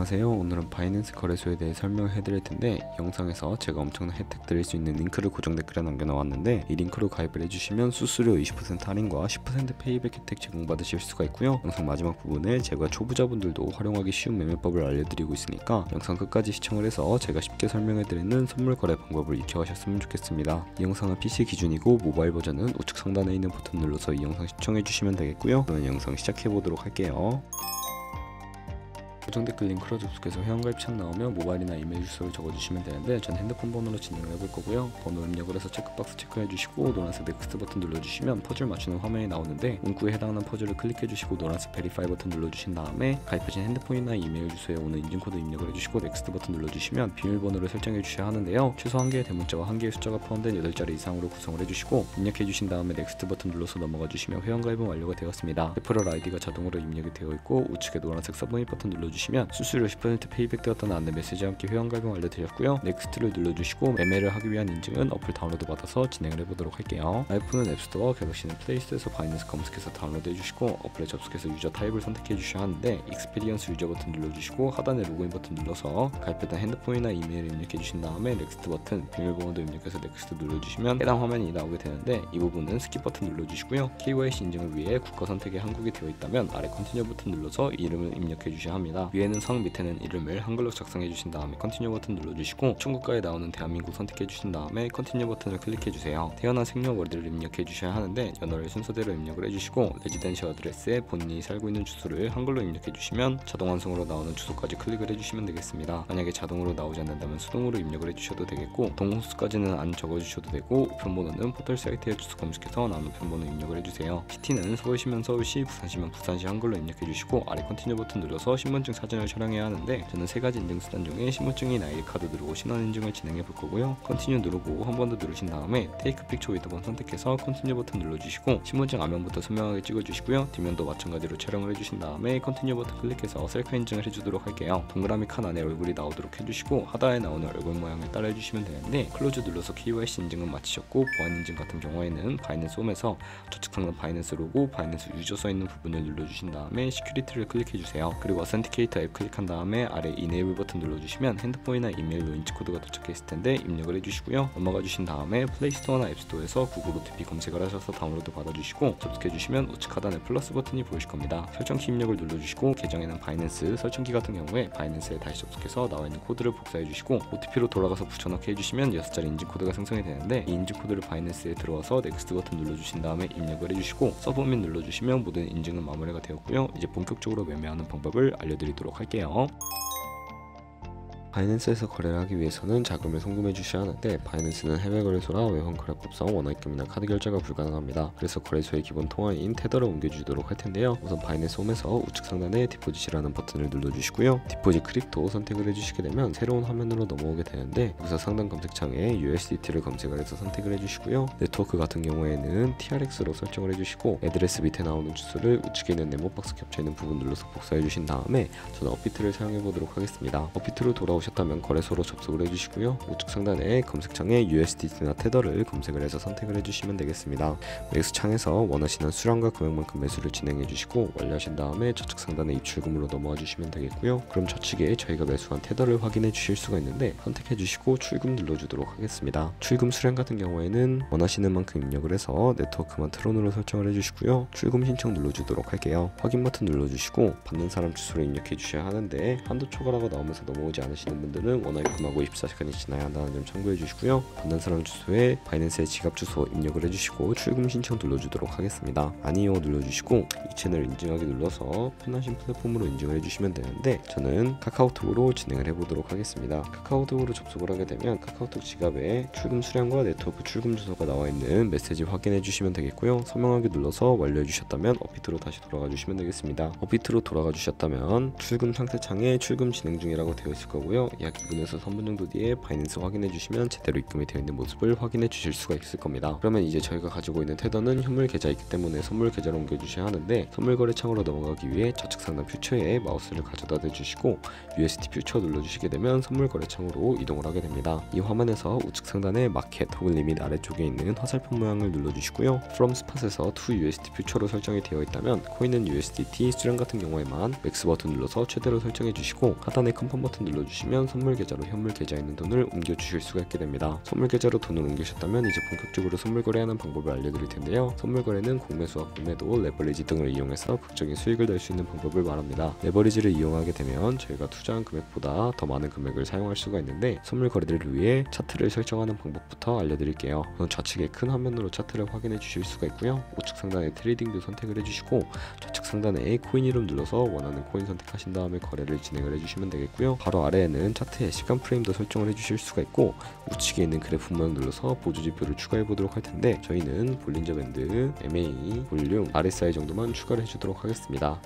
안녕하세요. 오늘은 바이낸스 거래소에 대해 설명을 해드릴 텐데, 이 영상에서 제가 엄청난 혜택 드릴 수 있는 링크를 고정 댓글에 남겨놓았는데, 이 링크로 가입을 해주시면 수수료 20% 할인과 10% 페이백 혜택 제공받으실 수가 있고요. 영상 마지막 부분에 제가 초보자분들도 활용하기 쉬운 매매법을 알려드리고 있으니까 영상 끝까지 시청을 해서 제가 쉽게 설명해드리는 선물 거래 방법을 익혀가셨으면 좋겠습니다. 이 영상은 PC 기준이고 모바일 버전은 우측 상단에 있는 버튼 눌러서 이 영상 시청해주시면 되겠고요. 그러면 영상 시작해보도록 할게요. 고정 댓글 링크로 접속해서 회원가입 창 나오면 모바일이나 이메일 주소를 적어주시면 되는데, 전 핸드폰 번호로 진행을 해볼 거고요. 번호 입력을 해서 체크박스 체크해주시고 노란색 넥스트 버튼 눌러주시면 퍼즐 맞추는 화면이 나오는데, 문구에 해당하는 퍼즐을 클릭해주시고 노란색 베리파이 버튼 눌러주신 다음에 가입하신 핸드폰이나 이메일 주소에 오는 인증코드 입력을 해주시고 넥스트 버튼 눌러주시면 비밀번호를 설정해 주셔야 하는데요. 최소 1개의 대문자와 1개의 숫자가 포함된 8자리 이상으로 구성을 해주시고 입력해 주신 다음에 넥스트 버튼 눌러서 넘어가 주시면 회원가입은 완료가 되었습니다. 레퍼럴 아이디가 자동으로 입력이 되어 있고 우측에 노란색 서브밋 버튼 눌러주시면 수수료 10% 페이백 되었다는 안내 메시지와 함께 회원가입은 완료되었고요. 넥스트를 눌러주시고 매매를 하기 위한 인증은 어플 다운로드 받아서 진행을 해보도록 할게요. 아이폰은 앱스토어, 갤럭시는 플레이스토어에서 바이낸스 검색해서 다운로드 해주시고 어플에 접속해서 유저 타입을 선택해 주셔야 하는데, 익스피리언스 유저 버튼 눌러주시고 하단에 로그인 버튼 눌러서 가입했던 핸드폰이나 이메일을 입력해 주신 다음에 넥스트 버튼, 비밀번호도 입력해서 넥스트 눌러주시면 해당 화면이 나오게 되는데, 이 부분은 스킵 버튼 눌러주시고요. KYC 인증을 위해 국가 선택에 한국이 되어 있다면 아래 컨티뉴 버튼 눌러서 이름을 입력해 주셔야 합니다. 위에는 성, 밑에는 이름을 한글로 작성해 주신 다음에 컨티뉴 버튼 눌러주시고 총국가에 나오는 대한민국 선택해 주신 다음에 컨티뉴 버튼을 클릭해 주세요. 태어난 생년월일을 입력해 주셔야 하는데, 연월을 순서대로 입력을 해주시고 레지던셜 어드레스에 본인이 살고 있는 주소를 한글로 입력해 주시면 자동 완성으로 나오는 주소까지 클릭을 해주시면 되겠습니다. 만약에 자동으로 나오지 않는다면 수동으로 입력을 해주셔도 되겠고, 동호수까지는 안 적어주셔도 되고, 우편번호는 포털 사이트에 주소 검색해서 나오는 우편번호 입력을 해주세요. 시티는 서울시면 서울시, 부산시면 부산시 한글로 입력해 주시고 아래 컨티뉴 버튼 눌러서 신분증 사진을 촬영해야 하는데, 저는 3가지 인증수단 중에 신분증인 아이디카드 누르고 신원 인증을 진행해 볼 거고요. 컨티뉴 누르고 한 번 더 누르신 다음에 테이크 픽처 위드 번 선택해서 컨티뉴 버튼 눌러주시고 신분증 앞면부터 선명하게 찍어주시고요. 뒷면도 마찬가지로 촬영을 해주신 다음에 컨티뉴 버튼 클릭해서 셀카 인증을 해주도록 할게요. 동그라미 칸 안에 얼굴이 나오도록 해주시고 하단에 나오는 얼굴 모양을 따라 해주시면 되는데, 클로즈 눌러서 KYC 인증은 마치셨고 보안 인증 같은 경우에는 바이낸스 홈에서 좌측 상단 바이낸스 로고, 바이낸스 유저 써있는 부분을 눌러주신 다음에 시큐리티를 클릭해주세요. 그리고 어센티케이터 앱 클릭한 다음에 아래 이네이블 버튼 눌러주시면 핸드폰이나 이메일로 인증코드가 도착해 있을 텐데 입력을 해주시고요. 넘어가 주신 다음에 플레이스토어나 앱스토어에서 구글 OTP 검색을 하셔서 다운로드 받아주시고 접속해 주시면 우측 하단에 플러스 버튼이 보이실 겁니다. 설정키 입력을 눌러주시고 계정에는 바이낸스, 설정키 같은 경우에 바이낸스에 다시 접속해서 나와 있는 코드를 복사해 주시고 OTP로 돌아가서 붙여넣기 해주시면 6자리 인증코드가 생성이 되는데, 이 인증코드를 바이낸스에 들어와서 넥스트 버튼 눌러주신 다음에 입력을 해주시고 서브밋 눌러주시면 모든 인증은 마무리가 되었고요. 이제 본격적으로 매매하는 방법을 알려드리도록 할게요. 바이낸스에서 거래를 하기 위해서는 자금을 송금해 주셔야 하는데, 바이낸스는 해외 거래소라 외환 거래법상 원화입금이나 카드 결제가 불가능합니다. 그래서 거래소의 기본 통화인 테더를 옮겨주도록 할 텐데요. 우선 바이낸스 홈에서 우측 상단에 디포짓이라는 버튼을 눌러주시고요. 디포짓 크립토 선택을 해주시게 되면 새로운 화면으로 넘어오게 되는데, 여기서 상단 검색창에 USDT를 검색을 해서 선택을 해주시고요. 네트워크 같은 경우에는 TRX로 설정을 해주시고 애드레스 밑에 나오는 주소를 우측에 있는 네모박스 겹쳐있는 부분 눌러서 복사해 주신 다음에 저는 업비트를 사용해 보도록 하겠습니다. 업비트로 돌아오셨다면 거래소로 접속을 해주시고요. 우측 상단에 검색창에 USDT나 테더를 검색을 해서 선택을 해주시면 되겠습니다. 매수 창에서 원하시는 수량과 금액만큼 매수를 진행해 주시고 완료하신 다음에 좌측 상단에 입출금으로 넘어와 주시면 되겠고요. 그럼 좌측에 저희가 매수한 테더를 확인해 주실 수가 있는데, 선택해 주시고 출금 눌러주도록 하겠습니다. 출금 수량 같은 경우에는 원하시는 만큼 입력을 해서 네트워크만 트론으로 설정을 해주시고요. 출금 신청 눌러주도록 할게요. 확인 버튼 눌러주시고 받는 사람 주소를 입력해 주셔야 하는데, 한도 초과라고 나오면서 넘어오지 않으시는 분들은 원화입금하고 24시간이 지나야 한다는 점 참고해 주시고요. 받는 사람 주소에 바이낸스의 지갑 주소 입력을 해주시고 출금 신청 눌러주도록 하겠습니다. 아니요 눌러주시고 이 채널 인증하기 눌러서 편하신 플랫폼으로 인증을 해주시면 되는데, 저는 카카오톡으로 진행을 해보도록 하겠습니다. 카카오톡으로 접속을 하게 되면 카카오톡 지갑에 출금 수량과 네트워크 출금 주소가 나와 있는 메시지 확인해 주시면 되겠고요. 서명하기 눌러서 완료해 주셨다면 업비트로 다시 돌아가 주시면 되겠습니다. 업비트로 돌아가 주셨다면 출금 상태 창에 출금 진행 중이라고 되어 있을 거고요. 되고요. 약 2분에서 3분 정도 뒤에 바이낸스 확인해 주시면 제대로 입금이 되어 있는 모습을 확인해 주실 수가 있을 겁니다. 그러면 이제 저희가 가지고 있는 테더는 현물 계좌이기 때문에 선물 계좌로 옮겨 주셔야 하는데, 선물 거래 창으로 넘어가기 위해 좌측 상단 퓨처에 마우스를 가져다 대주시고 UST 퓨처 눌러주시게 되면 선물 거래 창으로 이동을 하게 됩니다. 이 화면에서 우측 상단에 마켓 혹은 리밋 아래쪽에 있는 화살표 모양을 눌러주시고요. From Spot에서 to UST 퓨처로 설정이 되어 있다면 코인은 USDT 수량 같은 경우에만 맥스 버튼 눌러서 최대로 설정해 주시고, 하단에 컨펌 버튼 눌러주시면 선물 계좌로 현물 계좌에 있는 돈을 옮겨 주실 수가 있게 됩니다. 선물 계좌로 돈을 옮기셨다면 이제 본격적으로 선물 거래하는 방법을 알려드릴 텐데요. 선물 거래는 공매수와 공매도, 레버리지 등을 이용해서 극적인 수익을 낼 수 있는 방법을 말합니다. 레버리지를 이용하게 되면 저희가 투자한 금액보다 더 많은 금액을 사용할 수가 있는데, 선물 거래를 위해 차트를 설정하는 방법부터 알려드릴게요. 우선 좌측에 큰 화면으로 차트를 확인해 주실 수가 있고요. 우측 상단에 트레이딩 뷰 선택을 해주시고 좌측 상단에 코인 이름 눌러서 원하는 코인 선택하신 다음에 거래를 진행을 해주시면 되겠고요. 바로 아래에는 차트의 시간 프레임도 설정을 해주실 수가 있고, 우측에 있는 그래프 모양 눌러서 보조 지표를 추가해 보도록 할 텐데, 저희는 볼린저 밴드, MA, 볼륨, RSI 정도만 추가를 해주도록 하겠습니다.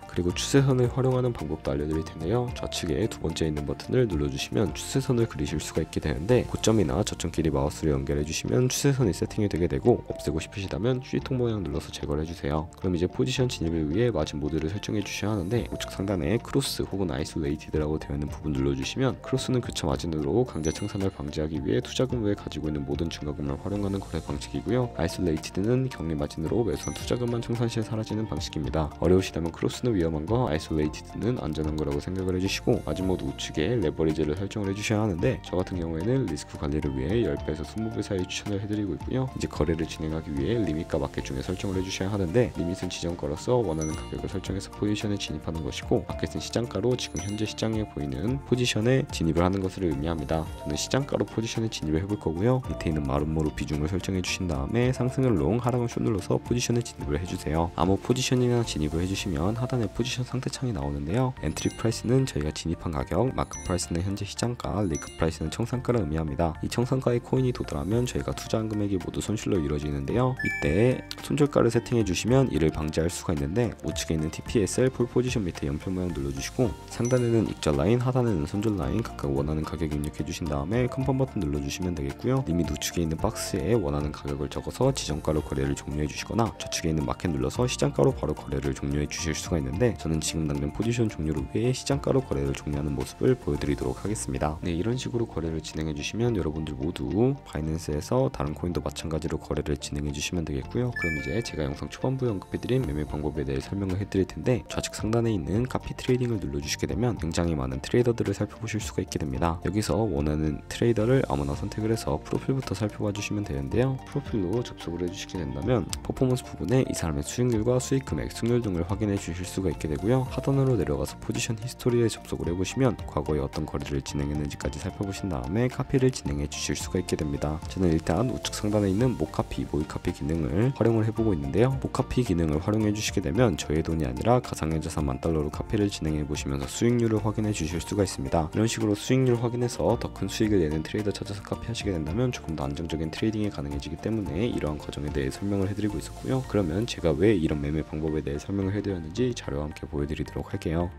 그리고 추세선을 활용하는 방법도 알려드릴 텐데요. 좌측에 두 번째 있는 버튼을 눌러주시면 추세선을 그리실 수가 있게 되는데, 고점이나 저점끼리 마우스를 연결해주시면 추세선이 세팅이 되게 되고, 없애고 싶으시다면 휴지통 모양 눌러서 제거를 해주세요. 그럼 이제 포지션 진입을 위해 마진 모드를 설정해 주셔야 하는데, 우측 상단에 크로스 혹은 아이솔레이티드라고 되어 있는 부분 눌러주시면, 크로스는 교차 마진으로 강제 청산을 방지하기 위해 투자금 외에 가지고 있는 모든 증가금을 활용하는 거래 방식이고요. 아이솔레이티드는 격리 마진으로 매수한 투자금만 청산 시에 사라지는 방식입니다. 어려우시다면 크로스는 위험한 거, 아이솔레이티드는 안전한 거라고 생각을 해주시고, 마진 모드 우측에 레버리지를 설정을 해주셔야 하는데, 저 같은 경우에는 리스크 관리를 위해 10배에서 20배 사이 추천을 해드리고 있고요. 이제 거래를 진행하기 위해 리밋과 마켓 중에 설정을 해주셔야 하는데, 리밋은 지정가로서 원하는 가격을 설정해서 포지션에 진입하는 것이고, 마켓은 시장가로 지금 현재 시장에 보이는 포지션에 진입을 하는 것을 의미합니다. 저는 시장가로 포지션에 진입을 해볼 거고요. 밑에 있는 마름모로 비중을 설정해 주신 다음에 상승을 롱, 하락을 숏 눌러서 포지션에 진입을 해주세요. 아무 포지션이나 진입을 해주시면 하단에 포지션 상태창이 나오는데요. 엔트리 프라이스는 저희가 진입한 가격, 마크 프라이스는 현재 시장가, 리그 프라이스는 청산가를 의미합니다. 이 청산가에 코인이 도달하면 저희가 투자한 금액이 모두 손실로 이루어지는데요. 이때 손절가를 세팅해 주시면 이를 방지할 수가 있는데, 우측에 있는 TPSL 풀 포지션 밑에 연표 모양 눌러주시고, 상단에는 익절 라인, 하단에는 손절 라인 각각 원하는 가격 입력해 주신 다음에 컨펌 버튼 눌러주시면 되겠고요. 리밋 우측에 있는 박스에 원하는 가격을 적어서 지정가로 거래를 종료해 주시거나, 좌측에 있는 마켓 눌러서 시장가로 바로 거래를 종료해 주실 수가 있는데, 저는 지금 당장 포지션 종료를 위해 시장가로 거래를 종료하는 모습을 보여드리도록 하겠습니다. 네, 이런 식으로 거래를 진행해 주시면 여러분들 모두 바이낸스에서 다른 코인도 마찬가지로 거래를 진행해 주시면 되겠고요. 그럼 이제 제가 영상 초반부에 언급해드린 매매 방법에 대해 설명을 해드릴 텐데, 좌측 상단에 있는 카피 트레이딩을 눌러주시게 되면 굉장히 많은 트레이더들을 살펴보실 수가 있게 됩니다. 여기서 원하는 트레이더를 아무나 선택을 해서 프로필부터 살펴봐 주시면 되는데요. 프로필로 접속을 해주시게 된다면 퍼포먼스 부분에 이 사람의 수익률과 수익 금액, 승률 등을 확인해 주실 수가 있게 되고요. 하단으로 내려가서 포지션 히스토리에 접속을 해보시면 과거에 어떤 거래를 진행했는지까지 살펴보신 다음에 카피를 진행해 주실 수가 있게 됩니다. 저는 일단 우측 상단에 있는 모카피, 모의카피 기능을 활용을 해보고 있는데요. 모카피 기능을 활용해 주시게 되면 저의 돈이 아니라 가상의 자산 $10,000로 카피를 진행해 보시면서 수익률을 확인해 주실 수가 있습니다. 이런 식으로 수익률 확인해서 더 큰 수익을 내는 트레이더 찾아서 카피하시게 된다면 조금 더 안정적인 트레이딩이 가능해지기 때문에 이러한 과정에 대해 설명을 해드리고 있었고요. 그러면 제가 왜 이런 매매 방법에 대해 설명을 해드렸는지 자료와 함께 보여드리도록 할게요.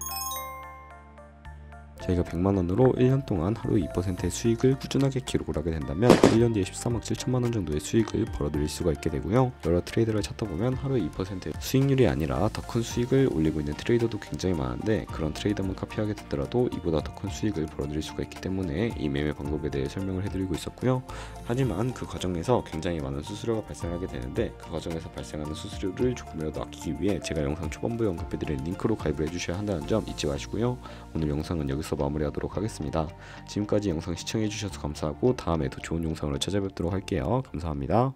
저희가 100만원으로 1년 동안 하루 2%의 수익을 꾸준하게 기록을 하게 된다면 1년 뒤에 13억 7천만원 정도의 수익을 벌어들일 수가 있게 되고요. 여러 트레이더를 찾다 보면 하루 2%의 수익률이 아니라 더 큰 수익을 올리고 있는 트레이더도 굉장히 많은데, 그런 트레이더만 카피하게 되더라도 이보다 더 큰 수익을 벌어들일 수가 있기 때문에 이 매매 방법에 대해 설명을 해드리고 있었고요. 하지만 그 과정에서 굉장히 많은 수수료가 발생하게 되는데, 그 과정에서 발생하는 수수료를 조금이라도 아끼기 위해 제가 영상 초반부에 언급해드린 링크로 가입을 해주셔야 한다는 점 잊지 마시고요. 오늘 영상은 여기서 마무리하도록 하겠습니다. 지금까지 영상 시청해주셔서 감사하고 다음에 더 좋은 영상으로 찾아뵙도록 할게요. 감사합니다.